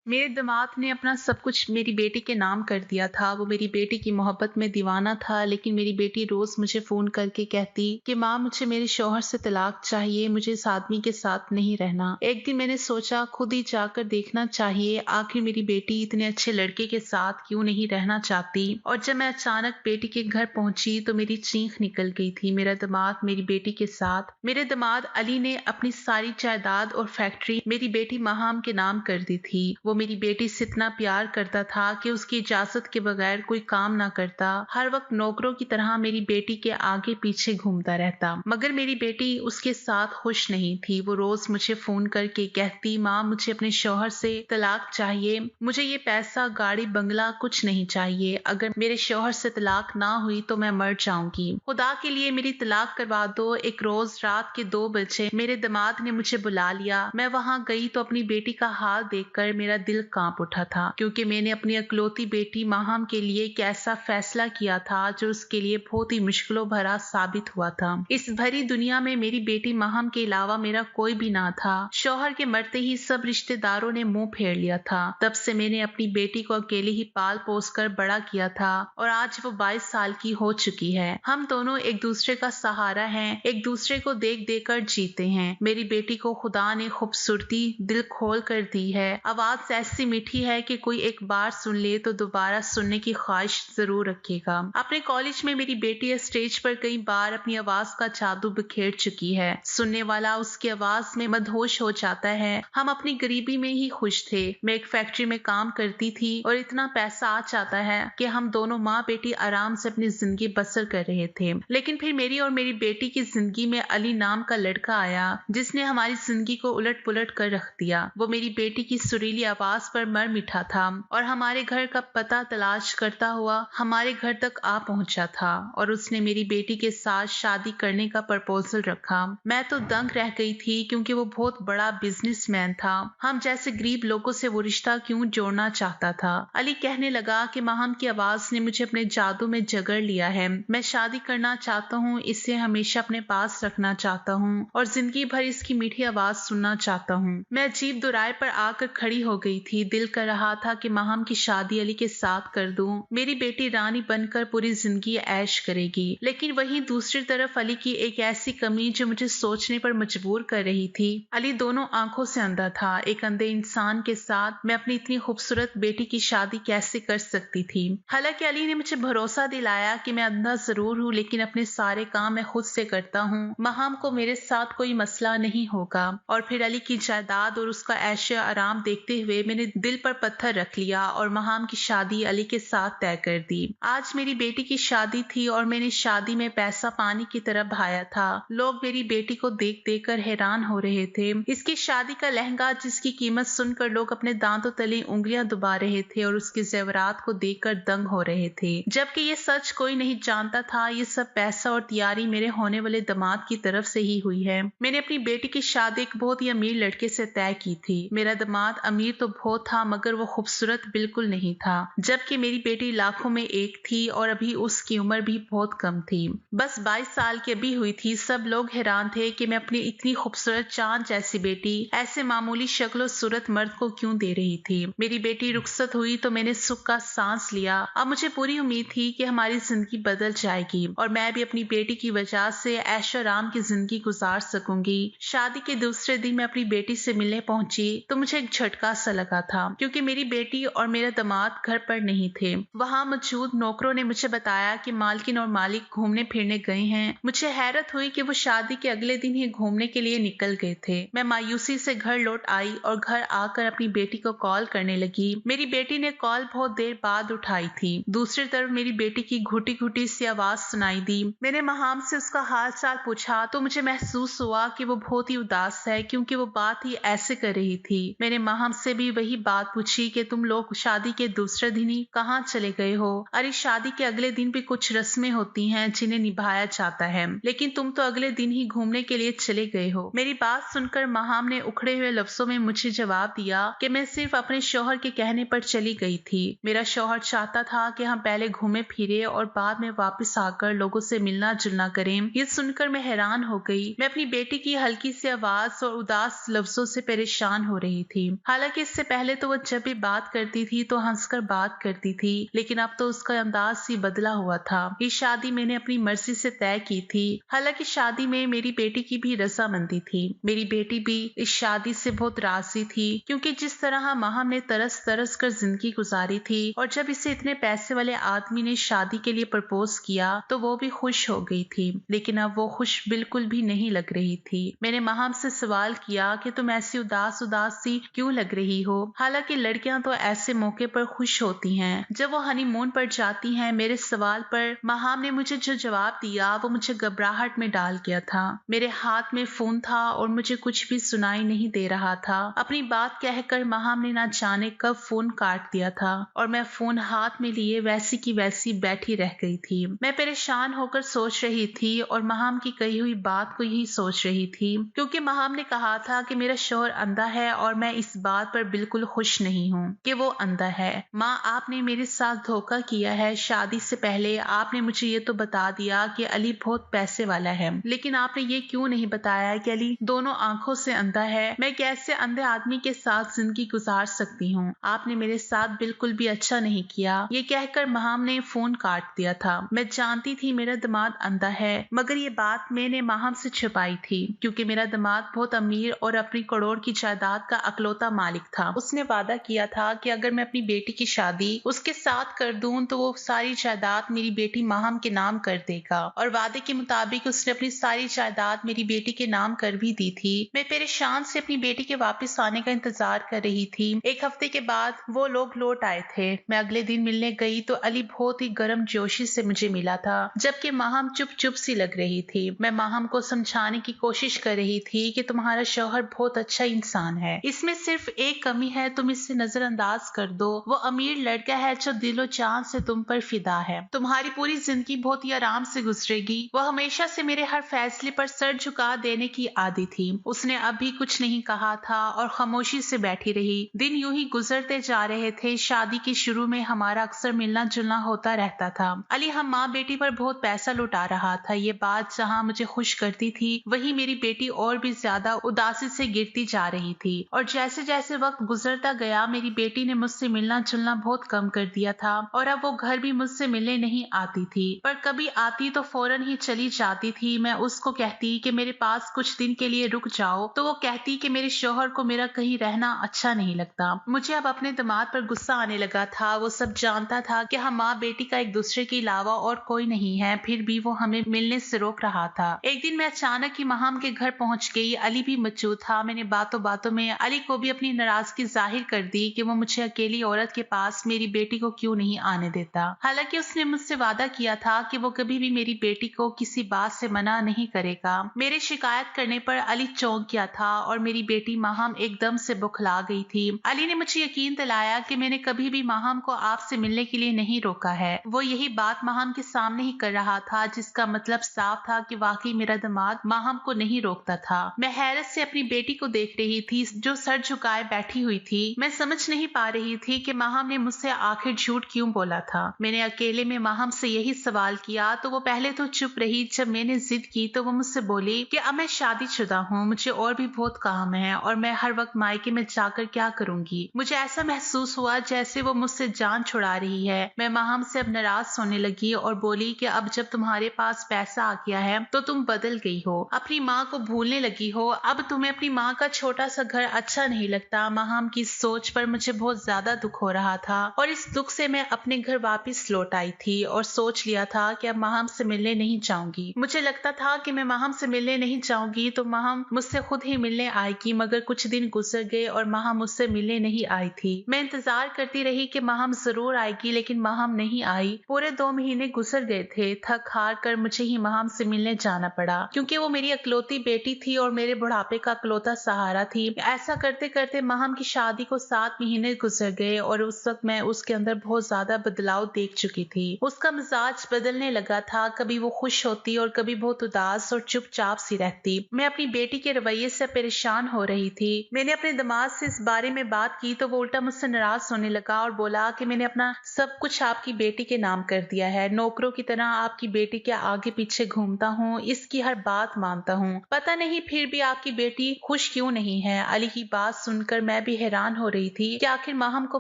मेरे दामाद ने अपना सब कुछ मेरी बेटी के नाम कर दिया था। वो मेरी बेटी की मोहब्बत में दीवाना था, लेकिन मेरी बेटी रोज़ मुझे फ़ोन करके कहती कि माँ, मुझे मेरे शौहर से तलाक चाहिए, मुझे इस आदमी के साथ नहीं रहना। एक दिन मैंने सोचा खुद ही जाकर देखना चाहिए, आखिर मेरी बेटी इतने अच्छे लड़के के साथ क्यों नहीं रहना चाहती। और जब मैं अचानक बेटी के घर पहुंची तो मेरी चीख निकल गई थी। मेरा दामाद मेरी बेटी के साथ, मेरे दामाद अली ने अपनी सारी जायदाद और फैक्ट्री मेरी बेटी महाम के नाम कर दी थी। वो मेरी बेटी से इतना प्यार करता था कि उसकी इजाजत के बगैर कोई काम ना करता। हर वक्त नौकरों की तरह मेरी बेटी के आगे पीछे घूमता रहता, मगर मेरी बेटी उसके साथ खुश नहीं थी। वो रोज मुझे फोन करके कहती, माँ, मुझे अपने शौहर से तलाक चाहिए, मुझे ये पैसा, गाड़ी, बंगला कुछ नहीं चाहिए। अगर मेरे शौहर से तलाक ना हुई तो मैं मर जाऊंगी। खुदा के लिए मेरी तलाक करवा दो। एक रोज रात के 2 बजे मेरे दामाद ने मुझे बुला लिया। मैं वहां गई तो अपनी बेटी का हाल देखकर मेरा दिल कांप उठा था, क्योंकि मैंने अपनी अकलौती बेटी माहम के लिए एक ऐसा फैसला किया था जो उसके लिए बहुत ही मुश्किलों भरा साबित हुआ था। इस भरी दुनिया में मेरी बेटी माहम के अलावा मेरा कोई भी ना था। शौहर के मरते ही सब रिश्तेदारों ने मुंह फेर लिया था। तब से मैंने अपनी बेटी को अकेले ही पाल पोस कर बड़ा किया था और आज वो 22 साल की हो चुकी है। हम दोनों एक दूसरे का सहारा हैं, एक दूसरे को देख देख कर जीते हैं। मेरी बेटी को खुदा ने खूबसूरती दिल खोल कर दी है। आवाज ऐसी मीठी है कि कोई एक बार सुन ले तो दोबारा सुनने की ख्वाहिश जरूर रखेगा। अपने कॉलेज में मेरी बेटी स्टेज पर कई बार अपनी आवाज का जादू बिखेर चुकी है। सुनने वाला उसकी आवाज में मदहोश हो जाता है। हम अपनी गरीबी में ही खुश थे। मैं एक फैक्ट्री में काम करती थी और इतना पैसा आ जाता है कि हम दोनों माँ बेटी आराम से अपनी जिंदगी बसर कर रहे थे। लेकिन फिर मेरी और मेरी बेटी की जिंदगी में अली नाम का लड़का आया, जिसने हमारी जिंदगी को उलट पुलट कर रख दिया। वो मेरी बेटी की सुरीली आवाज पर मर मिठा था और हमारे घर का पता तलाश करता हुआ हमारे घर तक आ पहुंचा था और उसने मेरी बेटी के साथ शादी करने का प्रपोजल रखा। मैं तो दंग रह गई थी, क्योंकि वो बहुत बड़ा बिजनेसमैन था। हम जैसे गरीब लोगों से वो रिश्ता क्यों जोड़ना चाहता था। अली कहने लगा कि माहम की आवाज ने मुझे अपने जादू में जगड़ लिया है। मैं शादी करना चाहता हूँ, इसे हमेशा अपने पास रखना चाहता हूँ और जिंदगी भर इसकी मीठी आवाज सुनना चाहता हूँ। मैं अजीब दुराय पर आकर खड़ी हो गई थी। दिल कर रहा था कि माहम की शादी अली के साथ कर दूं। मेरी बेटी रानी बनकर पूरी जिंदगी ऐश करेगी। लेकिन वहीं दूसरी तरफ अली की एक ऐसी कमी जो मुझे सोचने पर मजबूर कर रही थी। अली दोनों आंखों से अंधा था। एक अंधे इंसान के साथ मैं अपनी इतनी खूबसूरत बेटी की शादी कैसे कर सकती थी। हालांकि अली ने मुझे भरोसा दिलाया कि मैं अंधा जरूर हूँ, लेकिन अपने सारे काम मैं खुद से करता हूँ। माहम को मेरे साथ कोई मसला नहीं होगा। और फिर अली की जायदाद और उसका ऐशो आराम देखते हुए मैंने दिल पर पत्थर रख लिया और माहम की शादी अली के साथ तय कर दी। आज मेरी बेटी की शादी थी और मैंने शादी में पैसा पानी की तरह बहाया था। लोग मेरी बेटी को देख देख कर हैरान हो रहे थे। इसकी शादी का लहंगा, जिसकी कीमत सुनकर लोग अपने दांतों तले उंगलियां दबा रहे थे और उसके जेवरात को देखकर दंग हो रहे थे। जबकि ये सच कोई नहीं जानता था। ये सब पैसा और तैयारी मेरे होने वाले दामाद की तरफ से ही हुई है। मैंने अपनी बेटी की शादी एक बहुत ही अमीर लड़के से तय की थी। मेरा दामाद अमीर तो बहुत था, मगर वो खूबसूरत बिल्कुल नहीं था। जबकि मेरी बेटी लाखों में एक थी और अभी उसकी उम्र भी बहुत कम थी। बस 22 साल की अभी हुई थी। सब लोग हैरान थे कि मैं अपनी इतनी खूबसूरत चांद जैसी बेटी ऐसे मामूली शक्ल सूरत मर्द को क्यों दे रही थी। मेरी बेटी रुखसत हुई तो मैंने सुख का सांस लिया। अब मुझे पूरी उम्मीद थी कि हमारी जिंदगी बदल जाएगी और मैं भी अपनी बेटी की वजह से ऐशो आराम की जिंदगी गुजार सकूंगी। शादी के दूसरे दिन मैं अपनी बेटी से मिलने पहुंची तो मुझे एक झटका सा लगा था, क्योंकि मेरी बेटी और मेरा दामाद घर पर नहीं थे। वहां मौजूद नौकरों ने मुझे बताया कि मालकिन और मालिक घूमने फिरने गए हैं। मुझे हैरत हुई कि वो शादी के अगले दिन ही घूमने के लिए निकल गए थे। मैं मायूसी से घर लौट आई और घर आकर अपनी बेटी को कॉल करने लगी। मेरी बेटी ने कॉल बहुत देर बाद उठाई थी। दूसरी तरफ मेरी बेटी की घुटी घुटी सी आवाज सुनाई दी। मैंने महाम से उसका हाल चाल पूछा तो मुझे महसूस हुआ कि वो बहुत ही उदास है, क्योंकि वो बात ही ऐसे कर रही थी। मैंने माहम से भी वही बात पूछी कि तुम लोग शादी के दूसरे दिन ही कहाँ चले गए हो। अरे, शादी के अगले दिन भी कुछ रस्में होती हैं जिन्हें निभाया जाता है, लेकिन तुम तो अगले दिन ही घूमने के लिए चले गए हो। मेरी बात सुनकर माहम ने उखड़े हुए लफ्जों में मुझे जवाब दिया कि मैं सिर्फ अपने शौहर के कहने पर चली गई थी। मेरा शौहर चाहता था कि हम पहले घूमे फिरे और बाद में वापस आकर लोगों से मिलना जुलना करें। ये सुनकर मैं हैरान हो गई। मैं अपनी बेटी की हल्की सी आवाज और उदास लफ्जों से परेशान हो रही थी। हालांकि इससे पहले तो वो जब भी बात करती थी तो हंसकर बात करती थी, लेकिन अब तो उसका अंदाज ही बदला हुआ था। ये शादी मैंने अपनी मर्जी से तय की थी। हालांकि शादी में मेरी बेटी की भी रजामंदी थी। मेरी बेटी भी इस शादी से बहुत राजी थी, क्योंकि जिस तरह माहम ने तरस तरस कर जिंदगी गुजारी थी, और जब इसे इतने पैसे वाले आदमी ने शादी के लिए प्रपोज किया तो वो भी खुश हो गई थी। लेकिन अब वो खुश बिल्कुल भी नहीं लग रही थी। मैंने माहम से सवाल किया कि तुम ऐसी उदास उदास सी क्यों लग रही हो? हालांकि लड़कियां तो ऐसे मौके पर खुश होती हैं जब वो हनीमून पर जाती हैं। मेरे सवाल पर माहम ने मुझे जो जवाब दिया वो मुझे घबराहट में डाल गया था। मेरे हाथ में फोन था और मुझे कुछ भी सुनाई नहीं दे रहा था। अपनी बात कहकर माहम ने ना जाने कब फोन काट दिया था और मैं फोन हाथ में लिए वैसी की वैसी बैठी रह गई थी। मैं परेशान होकर सोच रही थी और माहम की कही हुई बात को ही सोच रही थी, क्योंकि माहम ने कहा था कि मेरा शौहर अंधा है और मैं इस बात पर बिल्कुल खुश नहीं हूँ कि वो अंधा है। माँ, आपने मेरे साथ धोखा किया है। शादी से पहले आपने मुझे ये तो बता दिया कि अली बहुत पैसे वाला है, लेकिन आपने ये क्यों नहीं बताया कि अली दोनों आंखों से अंधा है। मैं कैसे अंधे आदमी के साथ जिंदगी गुजार सकती हूँ? आपने मेरे साथ बिल्कुल भी अच्छा नहीं किया। ये कहकर माहम ने फोन काट दिया था। मैं जानती थी मेरा दामाद अंधा है, मगर ये बात मैंने माहम से छुपाई थी, क्योंकि मेरा दामाद बहुत अमीर और अपनी करोड़ की जायदाद का अकलौता मालिक था। उसने वादा किया था कि अगर मैं अपनी बेटी की शादी उसके साथ कर दूं तो वो सारी जायदाद मेरी बेटी माहम के नाम कर देगा, और वादे के मुताबिक उसने अपनी सारी जायदाद मेरी बेटी के नाम कर भी दी थी। मैं परेशान से अपनी बेटी के वापस आने का इंतजार कर रही थी। एक हफ्ते के बाद वो लोग लौट आए थे। मैं अगले दिन मिलने गई तो अली बहुत ही गर्म जोशी से मुझे मिला था, जबकि माहम चुप चुप सी लग रही थी। मैं माहम को समझाने की कोशिश कर रही थी कि तुम्हारा शौहर बहुत अच्छा इंसान है, इसमें सिर्फ एक कमी है, तुम इससे नजरअंदाज कर दो। वो अमीर लड़का है जो दिलो जान से तुम पर फिदा है। तुम्हारी पूरी जिंदगी बहुत ही आराम से गुजरेगी। वो हमेशा से मेरे हर फैसले पर सर झुका देने की आदी थी। उसने अभी कुछ नहीं कहा था और खामोशी से बैठी रही। दिन यूं ही गुजरते जा रहे थे। शादी के शुरू में हमारा अक्सर मिलना जुलना होता रहता था। अली हम माँ बेटी पर बहुत पैसा लुटा रहा था। ये बात जहाँ मुझे खुश करती थी, वही मेरी बेटी और भी ज्यादा उदासी से गिरती जा रही थी। और जैसे जैसे वक्त गुजरता गया मेरी बेटी ने मुझसे मिलना जुलना बहुत कम कर दिया था, और अब वो घर भी मुझसे मिलने नहीं आती थी, पर कभी आती तो फौरन ही चली जाती थी। मैं उसको कहती कि मेरे पास कुछ दिन के लिए रुक जाओ तो वो कहती कि मेरे शौहर को मेरा कहीं रहना अच्छा नहीं लगता। मुझे अब अपने दामाद पर गुस्सा आने लगा था। वो सब जानता था कि हम माँ बेटी का एक दूसरे के अलावा और कोई नहीं है, फिर भी वो हमें मिलने से रोक रहा था। एक दिन मैं अचानक ही माहम के घर पहुंच गई। अली भी मौजूद था। मैंने बातों बातों में अली को भी अपनी नाराजगी जाहिर कर दी कि वो मुझे अकेली औरत के पास मेरी बेटी को क्यों नहीं आने देता। हालांकि उसने मुझसे वादा किया था कि वो कभी भी मेरी बेटी को किसी बात से मना नहीं करेगा। मेरे शिकायत करने पर अली चौंक गया था और मेरी बेटी माहम एकदम से बुखला गई थी। अली ने मुझे यकीन दिलाया कि मैंने कभी भी माहम को आपसे मिलने के लिए नहीं रोका है। वो यही बात माहम के सामने ही कर रहा था, जिसका मतलब साफ था कि वाकई मेरा दामाद माहम को नहीं रोकता था। मैं हैरत से अपनी बेटी को देख रही थी जो सर झुकाए बैठी हुई थी। मैं समझ नहीं पा रही थी कि माहम ने मुझसे आखिर झूठ क्यों बोला था। मैंने अकेले में माहम से यही सवाल किया तो वो पहले तो चुप रही। जब मैंने जिद की तो वो मुझसे बोली कि अब मैं शादीशुदा हूँ, मुझे और भी बहुत काम है और मैं हर वक्त मायके में जाकर क्या करूंगी। मुझे ऐसा महसूस हुआ जैसे वो मुझसे जान छुड़ा रही है। मैं माहम से अब नाराज होने लगी और बोली कि अब जब तुम्हारे पास पैसा आ गया है तो तुम बदल गई हो, अपनी माँ को भूलने लगी हो। अब तुम्हें अपनी माँ का छोटा सा घर अच्छा नहीं लगता। माहम की सोच पर मुझे बहुत ज्यादा दुख हो रहा था और इस दुख से मैं अपने घर वापस लौट आई थी और सोच लिया था कि अब माहम से मिलने नहीं जाऊंगी। मुझे लगता था कि मैं माहम से मिलने नहीं जाऊंगी तो माहम मुझसे खुद ही मिलने आएगी, मगर कुछ दिन गुजर गए और माहम मुझसे मिलने नहीं आई थी। मैं इंतजार करती रही कि माहम जरूर आएगी, लेकिन माहम नहीं आई। पूरे 2 महीने गुजर गए थे। थक हार कर मुझे ही माहम से मिलने जाना पड़ा, क्योंकि वो मेरी अकलौती बेटी थी और मेरे बुढ़ापे का अकलौता सहारा थी। ऐसा करते करते माहम की शादी को 7 महीने गुजर गए और उस वक्त मैं उसके अंदर बहुत ज्यादा बदलाव देख चुकी थी। उसका मिजाज बदलने लगा था। कभी वो खुश होती और कभी बहुत उदास और चुपचाप सी रहती। मैं अपनी बेटी के रवैये से परेशान हो रही थी। मैंने अपने दामाद से इस बारे में बात की तो वो उल्टा मुझसे नाराज होने लगा और बोला कि मैंने अपना सब कुछ आपकी बेटी के नाम कर दिया है, नौकरों की तरह आपकी बेटी के आगे पीछे घूमता हूँ, इसकी हर बात मानता हूँ। पता नहीं फिर भी आपकी बेटी खुश क्यों नहीं है। अली की बात सुनकर मैं मैं भी हैरान हो रही थी कि आखिर माहम को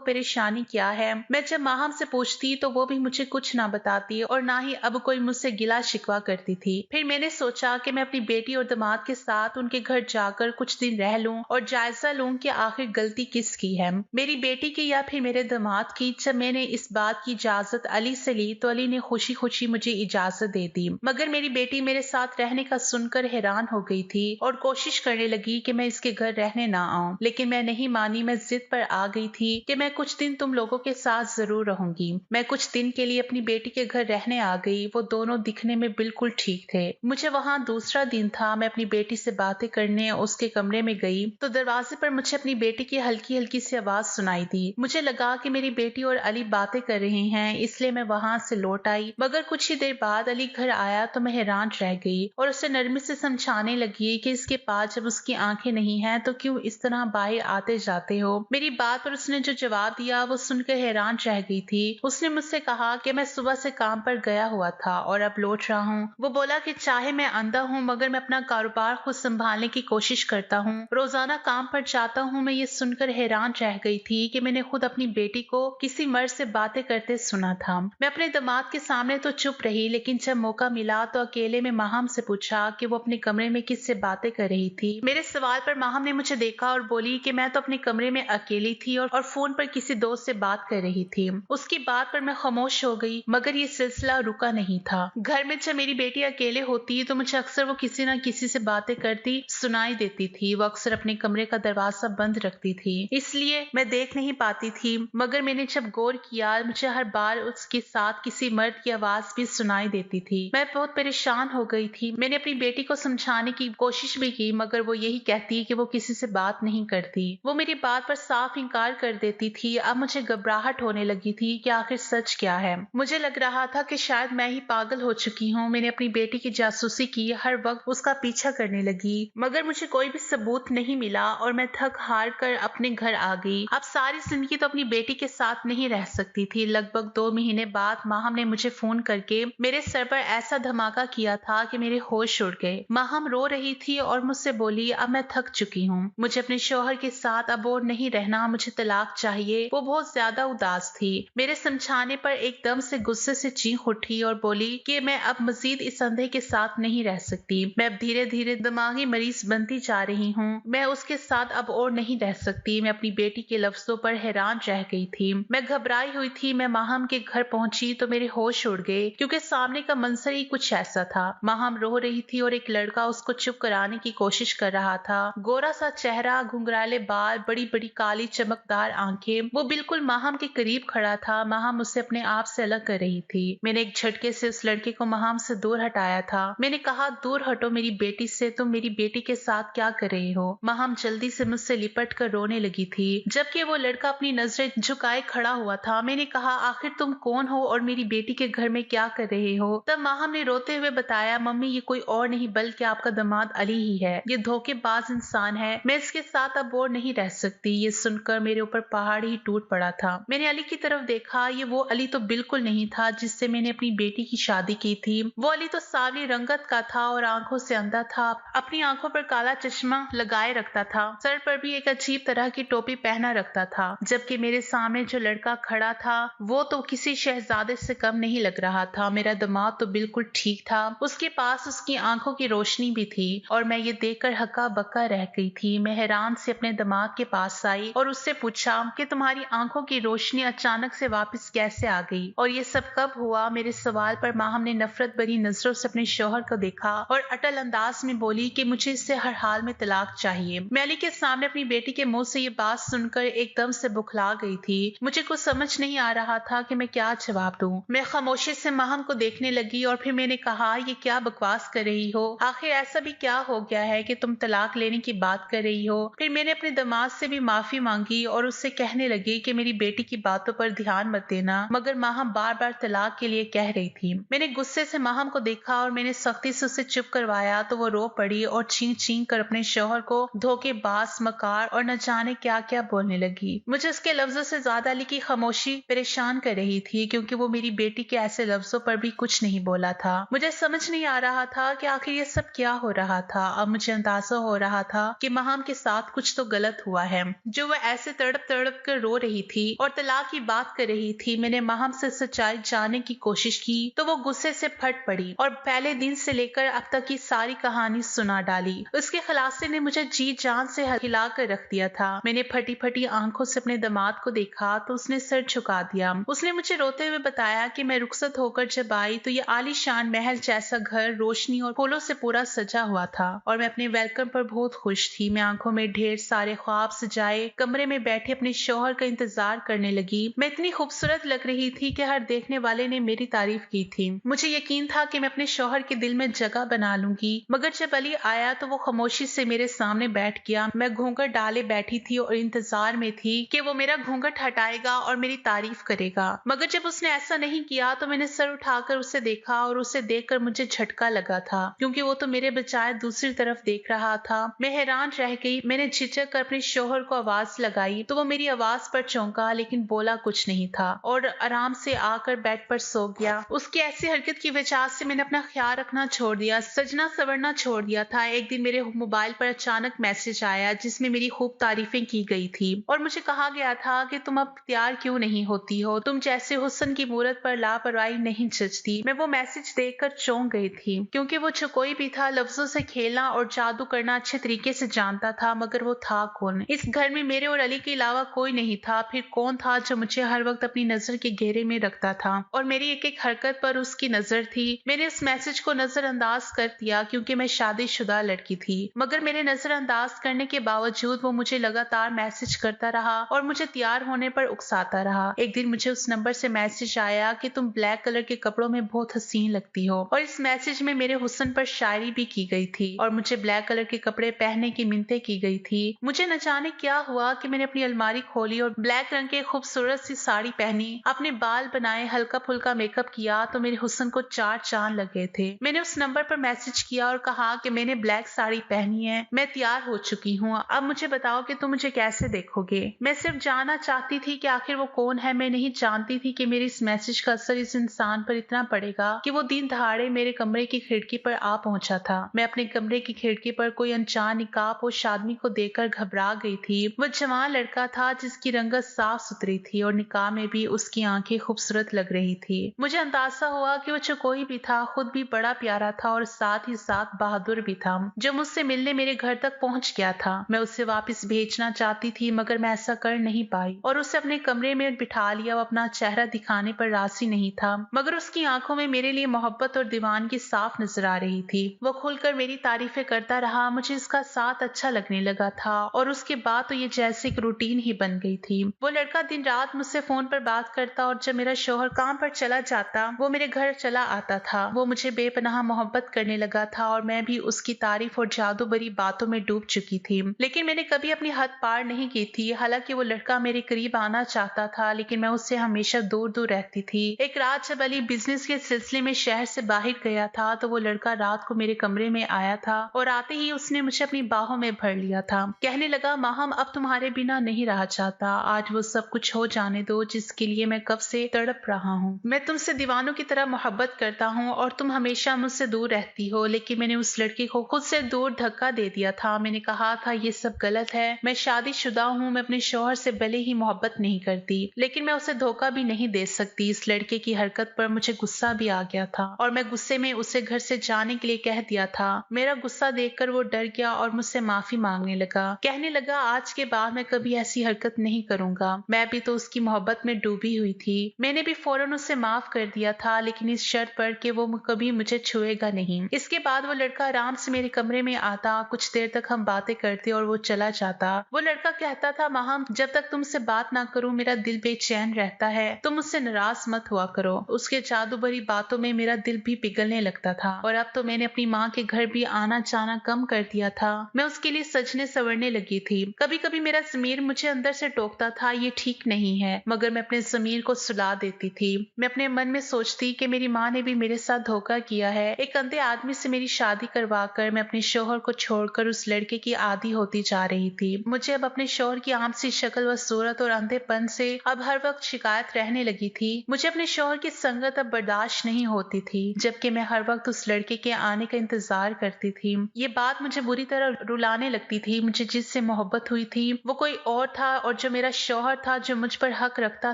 परेशानी क्या है। मैं जब माहम से पूछती तो वो भी मुझे कुछ ना बताती और ना ही अब कोई मुझसे गिला शिकवा करती थी। फिर मैंने सोचा कि मैं अपनी बेटी और दामाद के साथ उनके घर जाकर कुछ दिन रह लूं और जायजा लूं कि आखिर गलती किसकी है, मेरी बेटी की या फिर मेरे दामाद की। जब मैंने इस बात की इजाजत अली से ली तो अली ने खुशी खुशी मुझे इजाजत दे दी, मगर मेरी बेटी मेरे साथ रहने का सुनकर हैरान हो गई थी और कोशिश करने लगी कि मैं इसके घर रहने ना आऊं। लेकिन मैं नहीं मानी। मैं जिद पर आ गई थी कि मैं कुछ दिन तुम लोगों के साथ जरूर रहूंगी। मैं कुछ दिन के लिए अपनी बेटी के घर रहने आ गई। वो दोनों दिखने में बिल्कुल ठीक थे। मुझे वहां दूसरा दिन था। मैं अपनी बेटी से बातें करने उसके कमरे में गई तो दरवाजे पर मुझे अपनी बेटी की हल्की हल्की सी आवाज सुनाई दी। मुझे लगा कि मेरी बेटी और अली बातें कर रहे हैं, इसलिए मैं वहां से लौट आई। मगर कुछ ही देर बाद अली घर आया तो मैं हैरान रह गई और उसे नरमी से समझाने लगी कि इसके पास जब उसकी आंखें नहीं हैं तो क्यों इस तरह बाहर आते जाते हो। मेरी बात पर उसने जो जवाब दिया वो सुनकर हैरान रह गई थी। उसने मुझसे कहा कि मैं सुबह से काम पर गया हुआ था और अब लौट रहा हूँ। वो बोला कि चाहे मैं अंधा हूँ मगर मैं अपना कारोबार खुद संभालने की कोशिश करता हूँ, रोजाना काम पर जाता हूँ। मैं ये सुनकर हैरान रह गई थी कि मैंने खुद अपनी बेटी को किसी मर्द से बातें करते सुना था। मैं अपने दामाद के सामने तो चुप रही, लेकिन जब मौका मिला तो अकेले में माहम से पूछा कि वो अपने कमरे में किससे बातें कर रही थी। मेरे सवाल पर माहम ने मुझे देखा और बोली कि मैं तो अपने कमरे में अकेली थी और फोन पर किसी दोस्त से बात कर रही थी। उसकी बात पर मैं खामोश हो गई, मगर ये सिलसिला रुका नहीं था। घर में जब मेरी बेटी अकेले होती तो मुझे अक्सर वो किसी न किसी से बातें करती सुनाई देती थी। वो अक्सर अपने कमरे का दरवाजा बंद रखती थी, इसलिए मैं देख नहीं पाती थी। मगर मैंने जब गौर किया मुझे हर बार उसके साथ किसी मर्द की आवाज भी सुनाई देती थी। मैं बहुत परेशान हो गई थी। मैंने अपनी बेटी को समझाने की कोशिश भी की, मगर वो यही कहती कि वो किसी से बात नहीं करती। वो मेरी बात पर साफ इंकार कर देती थी। अब मुझे घबराहट होने लगी थी कि आखिर सच क्या है। मुझे लग रहा था कि शायद मैं ही पागल हो चुकी हूँ। मैंने अपनी बेटी की जासूसी की, हर वक्त उसका पीछा करने लगी, मगर मुझे कोई भी सबूत नहीं मिला और मैं थक हार कर अपने घर आ गई। अब सारी जिंदगी तो अपनी बेटी के साथ नहीं रह सकती थी। लगभग 2 महीने बाद माहम ने मुझे फोन करके मेरे सर पर ऐसा धमाका किया था कि मेरे होश उड़ गए। माहम रो रही थी और मुझसे बोली, अब मैं थक चुकी हूँ, मुझे अपने शौहर के साथ अब और नहीं रहना, मुझे तलाक चाहिए। वो बहुत ज्यादा उदास थी। मेरे समझाने पर एकदम से गुस्से से चीख उठी और बोली कि मैं अब मजीद इस अंधे के साथ नहीं रह सकती। मैं अब धीरे धीरे दिमागी मरीज बनती जा रही हूँ। मैं उसके साथ अब और नहीं रह सकती। मैं अपनी बेटी के लफ्जों पर हैरान रह गई थी। मैं घबराई हुई थी। मैं माहम के घर पहुंची तो मेरे होश उड़ गए, क्योंकि सामने का मंजर ही कुछ ऐसा था। माहम रो रही थी और एक लड़का उसको चुप कराने की कोशिश कर रहा था। गोरा सा चेहरा, घुंघराले बाल, बड़ी बड़ी काली चमकदार आंखें। वो बिल्कुल माहम के करीब खड़ा था। माहम उसे अपने आप से अलग कर रही थी। मैंने एक झटके से उस लड़के को माहम से दूर हटाया था। मैंने कहा, दूर हटो मेरी बेटी से, तुम मेरी बेटी के साथ क्या कर रहे हो। माहम जल्दी से मुझसे लिपट कर रोने लगी थी, जबकि वो लड़का अपनी नजरें झुकाए खड़ा हुआ था। मैंने कहा, आखिर तुम कौन हो और मेरी बेटी के घर में क्या कर रहे हो। तब माहम ने रोते हुए बताया, मम्मी ये कोई और नहीं बल्कि आपका दामाद अली ही है। ये धोखेबाज इंसान है, मैं इसके साथ अब और नहीं रह सकती। ये सुनकर मेरे ऊपर पहाड़ ही टूट पड़ा था। मैंने अली की तरफ देखा। ये वो अली तो बिल्कुल नहीं था जिससे मैंने अपनी बेटी की शादी की थी। वो अली तो सांवली रंगत का था और आंखों से अंधा था। अपनी आंखों पर काला चश्मा लगाए रखता था, सर पर भी एक अजीब तरह की टोपी पहना रखता था। जबकि मेरे सामने जो लड़का खड़ा था वो तो किसी शहजादे से कम नहीं लग रहा था। मेरा दिमाग तो बिल्कुल ठीक था। उसके पास उसकी आंखों की रोशनी भी थी और मैं ये देखकर हक्का बक्का रह गई थी। मैं हैरान से अपने दिमाग के पास आई और उससे पूछा कि तुम्हारी आंखों की रोशनी अचानक से वापस कैसे आ गई और ये सब कब हुआ। मेरे सवाल पर माहम ने नफरत भरी नजरों से अपने शौहर को देखा और अटल अंदाज में बोली कि मुझे इससे हर हाल में तलाक चाहिए। मैं अली के सामने अपनी बेटी के मुंह से ये बात सुनकर एकदम से बुखला गई थी। मुझे कुछ समझ नहीं आ रहा था कि मैं क्या जवाब दूं। मैं खामोशी से माहम को देखने लगी और फिर मैंने कहा, ये क्या बकवास कर रही हो। आखिर ऐसा भी क्या हो गया है कि तुम तलाक लेने की बात कर रही हो। फिर मैंने अपने दामाद से भी माफी मांगी और उससे कहने लगी कि मेरी बेटी की बातों पर ध्यान मत देना, मगर माहम बार बार तलाक के लिए कह रही थी। मैंने गुस्से से माहम को देखा और मैंने सख्ती से उसे चुप करवाया तो वो रो पड़ी और चीं चीं कर अपने शौहर को धोखेबाज, मकार और न जाने क्या क्या बोलने लगी। मुझे उसके लफ्जों से ज्यादा अली की खामोशी परेशान कर रही थी, क्योंकि वो मेरी बेटी के ऐसे लफ्जों पर भी कुछ नहीं बोला था। मुझे समझ नहीं आ रहा था कि आखिर ये सब क्या हो रहा था। अब मुझे अंदाजा हो रहा था कि माहम के साथ कुछ तो गलत हुआ हुआ है। जो वह ऐसे तड़प तड़प कर रो रही थी और तलाक की बात कर रही थी, मैंने माहम से सच्चाई जानने की कोशिश की तो वो गुस्से से फट पड़ी और पहले दिन से लेकर अब तक की सारी कहानी सुना डाली। उसके खुलासे ने मुझे जी जान से हिला कर रख दिया था। मैंने फटी फटी आंखों से अपने दामाद को देखा तो उसने सर झुका दिया। उसने मुझे रोते हुए बताया कि मैं रुखसत होकर जब आई तो ये आलीशान महल जैसा घर रोशनी और फूलों से पूरा सजा हुआ था और मैं अपने वेलकम पर बहुत खुश थी। मैं आंखों में ढेर सारे ख्वाब सजाए कमरे में बैठे अपने शौहर का इंतजार करने लगी। मैं इतनी खूबसूरत लग रही थी कि हर देखने वाले ने मेरी तारीफ की थी। मुझे यकीन था कि मैं अपने शौहर के दिल में जगह बना लूंगी। मगर जब अली आया तो वो खामोशी से मेरे सामने बैठ गया। मैं घूंघट डाले बैठी थी और इंतजार में थी कि वो मेरा घूंघट हटाएगा और मेरी तारीफ करेगा। मगर जब उसने ऐसा नहीं किया तो मैंने सर उठाकर उसे देखा और उसे देखकर मुझे झटका लगा था क्योंकि वो तो मेरे बजाय दूसरी तरफ देख रहा था। मैं हैरान रह गई। मैंने झिझक कर अपने शौहर को आवाज लगाई तो वो मेरी आवाज पर चौंका लेकिन बोला कुछ नहीं था और आराम से आकर बेड पर सो गया। उसकी ऐसी हरकत की वजह से मैंने अपना ख्याल रखना छोड़ दिया, सजना सवरना छोड़ दिया था। एक दिन मेरे मोबाइल पर अचानक मैसेज आया जिसमें मेरी खूब तारीफें की गई थी और मुझे कहा गया था कि तुम अब तैयार क्यों नहीं होती हो, तुम जैसे हुस्न की मूरत पर लापरवाही नहीं जचती। मैं वो मैसेज देखकर चौंक गई थी क्योंकि वो जो कोई भी था लफ्जों से खेलना और जादू करना अच्छे तरीके से जानता था, मगर वो था कौन? इस घर में मेरे और अली के अलावा कोई नहीं था। फिर कौन था जो मुझे हर वक्त अपनी नजर के घेरे में रखता था और मेरी एक एक हरकत पर उसकी नजर थी। मैंने इस मैसेज को नजरअंदाज कर दिया क्योंकि मैं शादीशुदा लड़की थी, मगर मेरे नजरअंदाज करने के बावजूद वो मुझे लगातार मैसेज करता रहा और मुझे तैयार होने पर उकसाता रहा। एक दिन मुझे उस नंबर से मैसेज आया कि तुम ब्लैक कलर के कपड़ों में बहुत हसीन लगती हो और इस मैसेज में मेरे हुस्न पर शायरी भी की गई थी और मुझे ब्लैक कलर के कपड़े पहनने की मिन्नतें की गई थी। मुझे न जाने क्या हुआ कि मैंने अपनी अलमारी खोली और ब्लैक रंग की खूबसूरत सी साड़ी पहनी, अपने बाल बनाए, हल्का फुल्का मेकअप किया तो मेरे हुस्न को चार चांद लग गए थे। मैंने उस नंबर पर मैसेज किया और कहा कि मैंने ब्लैक साड़ी पहनी है, मैं तैयार हो चुकी हूँ, अब मुझे बताओ कि तुम मुझे कैसे देखोगे। मैं सिर्फ जानना चाहती थी कि आखिर वो कौन है। मैं नहीं जानती थी कि मेरे इस मैसेज का असर इस इंसान पर इतना पड़ेगा कि वो दिन दहाड़े मेरे कमरे की खिड़की पर आ पहुंचा था। मैं अपने कमरे की खिड़की पर कोई अनजान निकाबपोश आदमी को देखकर घबरा गई थी। वो जवान लड़का था जिसकी रंगत साफ सुथरी थी और निकाह में भी उसकी आंखें खूबसूरत लग रही थी। मुझे अंदाजा हुआ कि वो जो कोई भी था खुद भी बड़ा प्यारा था और साथ ही साथ बहादुर भी था। जो मुझसे मिलने मेरे घर तक पहुंच गया था। मैं उसे वापस भेजना चाहती थी मगर मैं ऐसा कर नहीं पाई और उसे अपने कमरे में बिठा लिया। वो अपना चेहरा दिखाने पर राजी नहीं था मगर उसकी आंखों में मेरे लिए मोहब्बत और दीवानगी साफ नजर आ रही थी। वो खुलकर मेरी तारीफें करता रहा। मुझे इसका साथ अच्छा लगने लगा था और उसके बाद तो ये जैसे एक रूटीन ही बन गई थी। वो लड़का दिन रात मुझसे फोन पर बात करता और जब मेरा शौहर काम पर चला जाता वो मेरे घर चला आता था। वो मुझे बेपनाह मोहब्बत करने लगा था और मैं भी उसकी तारीफ और जादू भरी बातों में डूब चुकी थी। लेकिन मैंने कभी अपनी हद पार नहीं की थी। हालांकि वो लड़का मेरे करीब आना चाहता था लेकिन मैं उससे हमेशा दूर दूर रहती थी। एक रात जब अली बिजनेस के सिलसिले में शहर से बाहर गया था तो वो लड़का रात को मेरे कमरे में आया था और आते ही उसने मुझे अपनी बाहों में भर लिया था। कहने लगा, माहम अब तुम्हारे बिना नहीं रहा चाहता, आज वो सब कुछ हो जाने दो जिसके लिए मैं कब से तड़प रहा हूँ। मैं तुमसे दीवानों की तरह मोहब्बत करता हूँ और तुम हमेशा मुझसे दूर रहती हो। लेकिन मैंने उस लड़के को खुद से दूर धक्का दे दिया था। मैंने कहा था ये सब गलत है, मैं शादीशुदा हूँ, मैं अपने शौहर से भले ही मोहब्बत नहीं करती लेकिन मैं उसे धोखा भी नहीं दे सकती। इस लड़के की हरकत पर मुझे गुस्सा भी आ गया था और मैं गुस्से में उसे घर से जाने के लिए कह दिया था। मेरा गुस्सा देखकर वो डर गया और मुझसे माफी मांगने लगा। कहने लगा, आज के बाद मैं कभी ऐसी हरकत नहीं करूंगा। मैं भी तो उसकी मोहब्बत में डूबी हुई थी। मैंने भी फौरन उसे माफ कर दिया था लेकिन इस शर्त पर कि वो कभी मुझे छुएगा नहीं। इसके बाद वो लड़का आराम से मेरे कमरे में आता, कुछ देर तक हम बातें करते और वो चला जाता। वो लड़का कहता था, माहम जब तक तुमसे बात ना करूं मेरा दिल बेचैन रहता है, तुम मुझसे नाराज मत हुआ करो। उसके जादू भरी बातों में मेरा दिल भी पिघलने लगता था और अब तो मैंने अपनी माँ के घर भी आना जाना कम कर दिया था। मैं उसके लिए सजने संवरने लगी थी। कभी कभी मेरा ज़मीर मुझे अंदर से टोकता था ये ठीक नहीं है, मगर मैं अपने ज़मीर को सुला देती थी। मैं अपने मन में सोचती कि मेरी माँ ने भी मेरे साथ धोखा किया है। एक अंधे आदमी से मेरी शादी करवा कर मैं अपने शौहर को छोड़कर उस लड़के की आदी होती जा रही थी। मुझे अब अपने शौहर की आम सी शक्ल व सूरत और अंधेपन से अब हर वक्त शिकायत रहने लगी थी। मुझे अपने शौहर की संगत अब बर्दाश्त नहीं होती थी, जबकि मैं हर वक्त उस लड़के के आने का इंतजार करती थी। ये बात मुझे बुरी तरह रुलाने लगती थी। मुझे जिससे मोहब्बत मोहब्बत हुई थी वो कोई और था, और जो मेरा शौहर था, जो मुझ पर हक रखता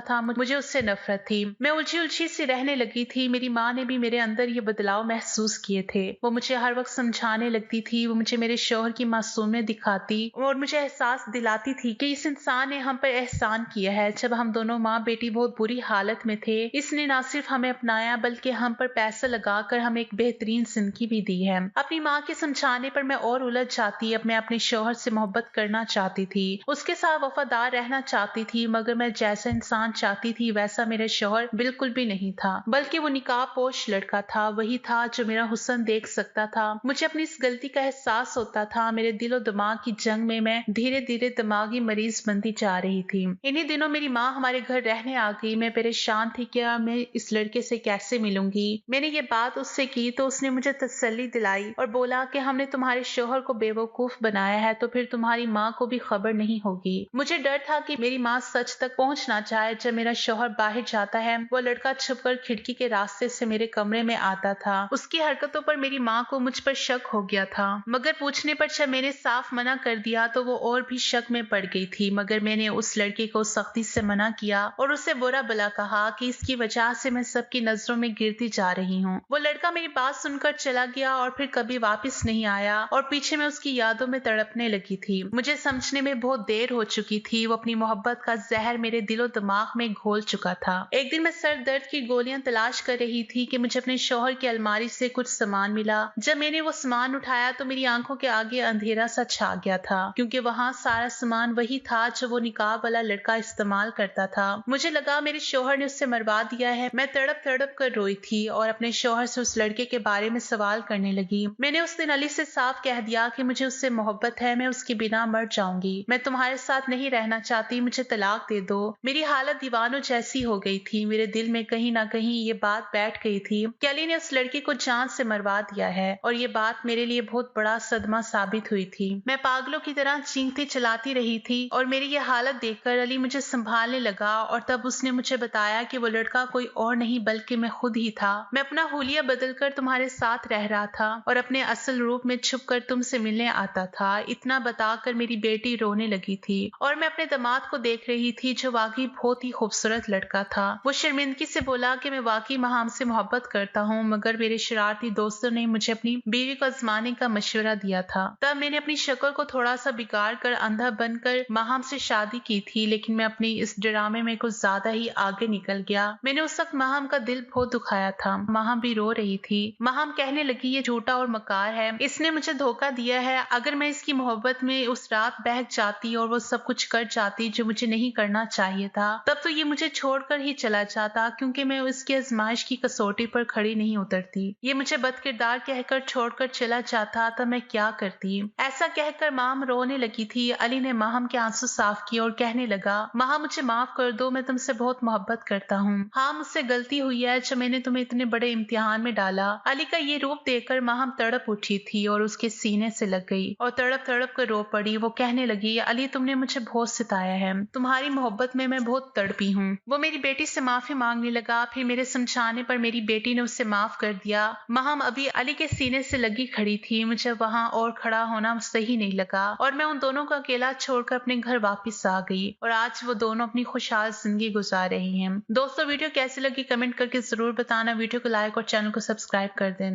था, मुझे उससे नफरत थी। मैं उलझी उलझी सी रहने लगी थी। मेरी माँ ने भी मेरे अंदर ये बदलाव महसूस किए थे। वो मुझे हर वक्त समझाने लगती थी, वो मुझे मेरे शौहर की मासूमियत दिखाती और मुझे एहसास दिलाती थी कि इस इंसान ने हम पर एहसान किया है। जब हम दोनों माँ बेटी बहुत बुरी हालत में थे, इसने न सिर्फ हमें अपनाया बल्कि हम पर पैसा लगाकर हमें एक बेहतरीन जिंदगी भी दी है। अपनी माँ के समझाने पर मैं और उलझ जाती। अब मैं अपने शौहर से मोहब्बत करना चाहती थी, उसके साथ वफादार रहना चाहती थी, मगर मैं जैसा इंसान चाहती थी वैसा मेरा शौहर बिल्कुल भी नहीं था, बल्कि वो निकाब पोश लड़का था। वही था जो मेरा हुस्न देख सकता था। मुझे अपनी इस गलती का एहसास होता था। मेरे दिलो दिमाग की जंग में मैं धीरे धीरे दिमागी मरीज बनती जा रही थी। इन्हीं दिनों मेरी माँ हमारे घर रहने आ गई। मैं परेशान थी, क्या मैं इस लड़के से कैसे मिलूंगी। मैंने ये बात उससे की तो उसने मुझे तसल्ली दिलाई और बोला कि हमने तुम्हारे शौहर को बेवकूफ बनाया है तो फिर तुम्हारी माँ को भी खबर नहीं होगी। मुझे डर था कि मेरी माँ सच तक पहुंच ना जाए। जब मेरा शौहर बाहर जाता है, वो लड़का छुपकर खिड़की के रास्ते से मेरे कमरे में आता था। उसकी हरकतों पर मेरी माँ को मुझ पर शक हो गया था, मगर पूछने पर जब मैंने साफ मना कर दिया तो वो और भी शक में पड़ गई थी। मगर मैंने उस लड़के को सख्ती से मना किया और उसे बुरा भला कहा कि इसकी वजह से मैं सबकी नजरों में गिरती जा रही हूँ। वो लड़का मेरी बात सुनकर चला गया और फिर कभी वापस नहीं आया और पीछे मैं उसकी यादों में तड़पने लगी थी। मुझे समझने में बहुत देर हो चुकी थी। वो अपनी मोहब्बत का जहर मेरे दिलो दिमाग में घोल चुका था। एक दिन मैं सर दर्द की गोलियां तलाश कर रही थी कि मुझे अपने शौहर की अलमारी से कुछ सामान मिला। जब मैंने वो सामान उठाया तो मेरी आंखों के आगे अंधेरा सा छा गया था, क्योंकि वहाँ सारा सामान वही था जो वो निकाब वाला लड़का इस्तेमाल करता था। मुझे लगा मेरे शौहर ने उससे मरवा दिया है। मैं तड़प तड़प कर रोई थी और अपने शौहर से उस लड़के के बारे में सवाल करने लगी। मैंने उस दिन अली से साफ कह दिया कि मुझे उससे मोहब्बत है, मैं उसके बिना मर जाऊंगी। मैं तुम्हारे साथ नहीं रहना चाहती, मुझे तलाक दे दो। मेरी हालत दीवानों जैसी हो गई थी। मेरे दिल में कहीं ना कहीं ये बात बैठ गई थी कि अली ने उस लड़के को जान से मरवा दिया है, और ये बात मेरे लिए बहुत बड़ा सदमा साबित हुई थी। मैं पागलों की तरह चीखती चलाती रही थी और मेरी ये हालत देखकर अली मुझे संभालने लगा, और तब उसने मुझे बताया कि वो लड़का कोई और नहीं बल्कि मैं खुद ही था। मैं अपना हुलिया बदलकर तुम्हारे साथ रह रहा था और अपने असल रूप में छुपकर तुमसे मिलने आता था। इतना बताकर मेरी बेटी रोने लगी थी और मैं अपने दामाद को देख रही थी जो वाकई बहुत ही खूबसूरत लड़का था। वो शर्मिंदगी से बोला कि मैं वाकई महाम से मोहब्बत करता हूँ, मगर मेरे शरारती दोस्तों ने मुझे अपनी बीवी को आजमाने का मशवरा दिया था। तब मैंने अपनी शक्ल को थोड़ा सा बिगाड़ कर अंधा बनकर महाम से शादी की थी, लेकिन मैं अपनी इस ड्रामे में कुछ ज्यादा ही आगे निकल गया। मैंने उस वक्त महाम का दिल बहुत दुखाया था। महाम भी रो रही थी। महाम कहने लगी, ये झूठा और मकार है, इसने मुझे धोखा दिया है। अगर मैं इसकी मोहब्बत में उस रात बहक जाती और वो सब कुछ कर जाती जो मुझे नहीं करना चाहिए था, तब तो ये मुझे छोड़कर ही चला जाता, क्योंकि मैं उसकी आजमाइश की कसौटी पर खड़ी नहीं उतरती। ये मुझे बदकिरदार कहकर छोड़कर चला जाता, तब मैं क्या करती। ऐसा कहकर माम रोने लगी थी। अली ने माहम के आंसू साफ किए और कहने लगा, माँ मुझे माफ कर दो, मैं तुमसे बहुत मोहब्बत करता हूँ। हाँ, मुझसे गलती हुई है जो मैंने तुम्हें इतने बड़े इम्तिहान में डाला। अली का ये रूप देखकर माहम तड़प उठी थी और उसके सीने से लग गई और तड़प तड़प कर रो पड़ी। वो कहने लगी, अली तुमने मुझे बहुत सिताया है, तुम्हारी मोहब्बत में मैं बहुत तड़पी हूँ। वो मेरी बेटी से माफी मांगने लगा। फिर मेरे समझाने पर मेरी बेटी ने उसे माफ कर दिया। माहम अभी अली के सीने से लगी खड़ी थी। मुझे वहाँ और खड़ा होना सही नहीं लगा और मैं उन दोनों को अकेला छोड़कर अपने घर वापस आ गई, और आज वो दोनों अपनी खुशहाल जिंदगी गुजार रही हैं। दोस्तों, वीडियो कैसी लगी कमेंट करके जरूर बताना। वीडियो को लाइक और चैनल को सब्सक्राइब कर देना।